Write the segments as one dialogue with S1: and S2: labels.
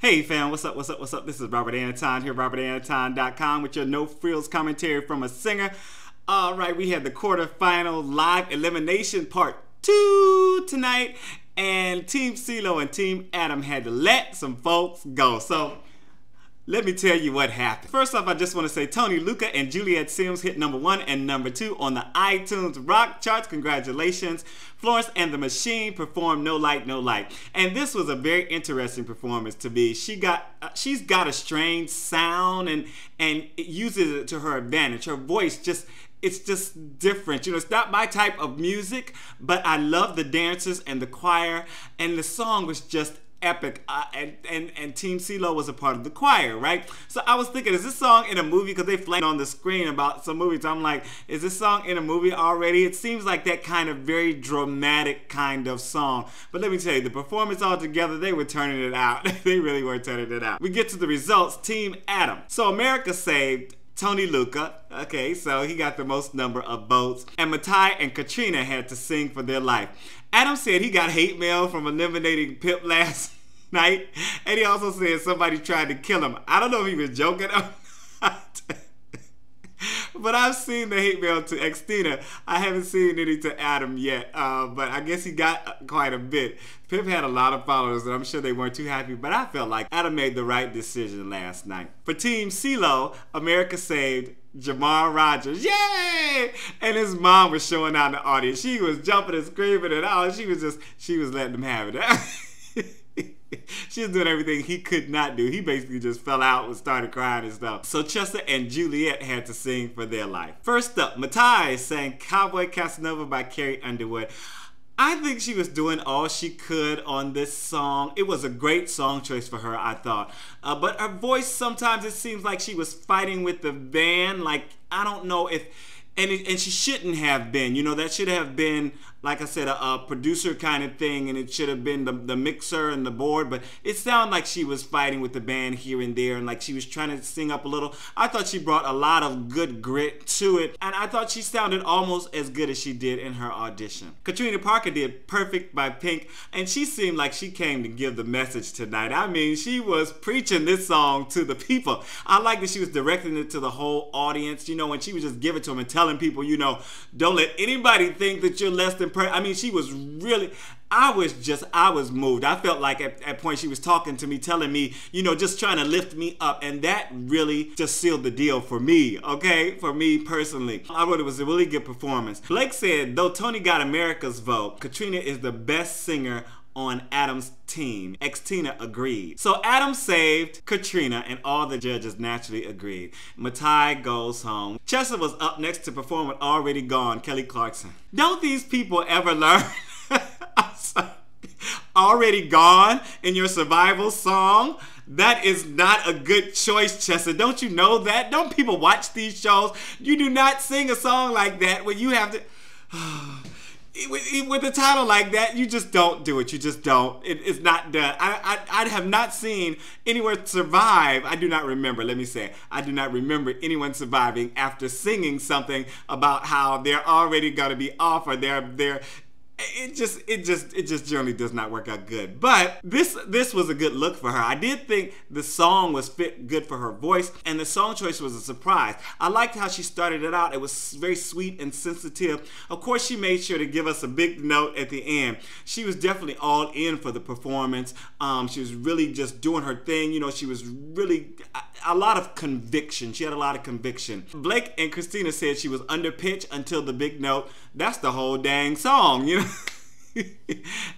S1: Hey fam, what's up, what's up, what's up? This is Robert Anton here, robertantonnyc.com with your no frills commentary from a singer. Alright, we had the quarterfinal live elimination part 2 tonight, and Team Ceelo and Team Adam had to let some folks go. So, let me tell you what happened. First off, I just want to say Tony Lucca and Juliet Simms hit #1 and #2 on the iTunes rock charts. Congratulations. Florence and The Machine performed No Light, No Light. And this was a very interesting performance to me. She's got a strange sound and it uses it to her advantage. Her voice it's just different. You know, it's not my type of music, but I love the dancers and the choir, and the song was just epic, and Team Ceelo was a part of the choir, right? So I was thinking, is this song in a movie? Because they flamed on the screen about some movies. I'm like, is this song in a movie already? It seems like that kind of very dramatic kind of song. But let me tell you, the performance altogether, they were turning it out. They really were turning it out. We get to the results. Team Adam. So America saved Tony Lucca, okay, so he got the most number of votes, and Mathai and Katrina had to sing for their life. Adam said he got hate mail from eliminating Pip last night, and he also said somebody tried to kill him. I don't know if he was joking or not, but I've seen the hate mail to Katrina. I haven't seen any to Adam yet, but I guess he got quite a bit. Pip had a lot of followers, and I'm sure they weren't too happy, but I felt like Adam made the right decision last night. For Team Ceelo, America saved Jamar Rogers. Yay! And his mom was showing out in the audience. She was jumping and screaming and all. She was letting him have it. She was doing everything he could not do. He basically just fell out and started crying and stuff. So Cheesa and Juliet had to sing for their life. First up, Mathai sang Cowboy, Casanova by Carrie, Underwood. I think she was doing all she could on this song. It was a great song choice for her, I thought. But her voice, sometimes it seems like she was fighting with the band. Like, I don't know if... And she shouldn't have been. You know, that should have been, like I said, a producer kind of thing, and it should have been the mixer and the board, but it sounded like she was fighting with the band here and there, and like she was trying to sing up a little. I thought she brought a lot of good grit to it, and I thought she sounded almost as good as she did in her audition. Katrina Parker did Perfect by Pink, and she seemed like she came to give the message tonight. I mean, she was preaching this song to the people. I like that she was directing it to the whole audience, you know, when she was just giving it to them and telling people, you know, don't let anybody think that you're less than perfect. I mean, she was really, I was moved. I felt like at point she was talking to me, telling me, you know, just trying to lift me up, and that really just sealed the deal for me, okay? For me personally. I thought it was a really good performance. Blake said, though Tony got America's vote, Katrina is the best singer on Adam's team. Katrina agreed. So Adam saved Katrina, and all the judges naturally agreed. Mathai goes home. Cheesa was up next to perform with Already Gone, Kelly Clarkson. Don't these people ever learn? I'm sorry. Already Gone in your survival song? That is not a good choice, Cheesa. Don't you know that? Don't people watch these shows? You do not sing a song like that where you have to... With a title like that, you just don't do it. You just don't. It's not done. I have not seen anyone survive. I do not remember. Let me say, I do not remember anyone surviving after singing something about how they're already gonna be off, or they're. It just generally does not work out good. But this was a good look for her. I did think the song was fit good for her voice, and the song choice was a surprise. I liked how she started it out. It was very sweet and sensitive. Of course, she made sure to give us a big note at the end. She was definitely all in for the performance. She was really just doing her thing. You know, she was really a lot of conviction. She had a lot of conviction. Blake and Christina said she was under pitch until the big note. That's the whole dang song, you know?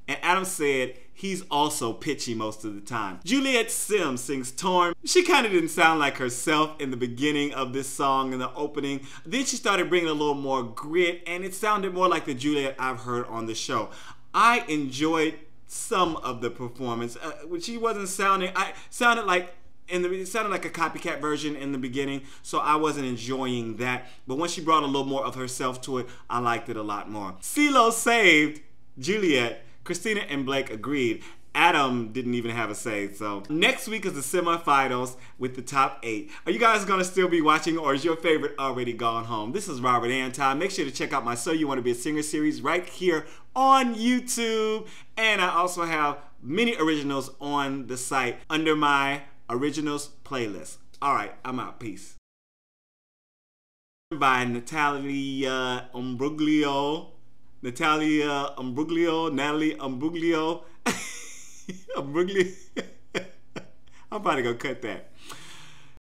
S1: And Adam said he's also pitchy most of the time. Juliette Simms sings Torn. She kind of didn't sound like herself in the beginning of this song, in the opening. Then she started bringing a little more grit, and it sounded more like the Juliet I've heard on the show. I enjoyed some of the performance. She wasn't sounding, it sounded like a copycat version in the beginning, so I wasn't enjoying that. But when she brought a little more of herself to it, I liked it a lot more. Ceelo saved Juliet. Christina and Blake agreed. Adam didn't even have a say. So next week is the semifinals with the top 8. Are you guys gonna still be watching, or is your favorite already gone home? This is Robert Anton. Make sure to check out my So You Want to Be a Singer series right here on YouTube. And I also have many originals on the site under my originals playlist. All right, I'm out. Peace. By Natalie Umbruglia. Natalie Umbruglia. Umbruglia. I'm probably gonna cut that.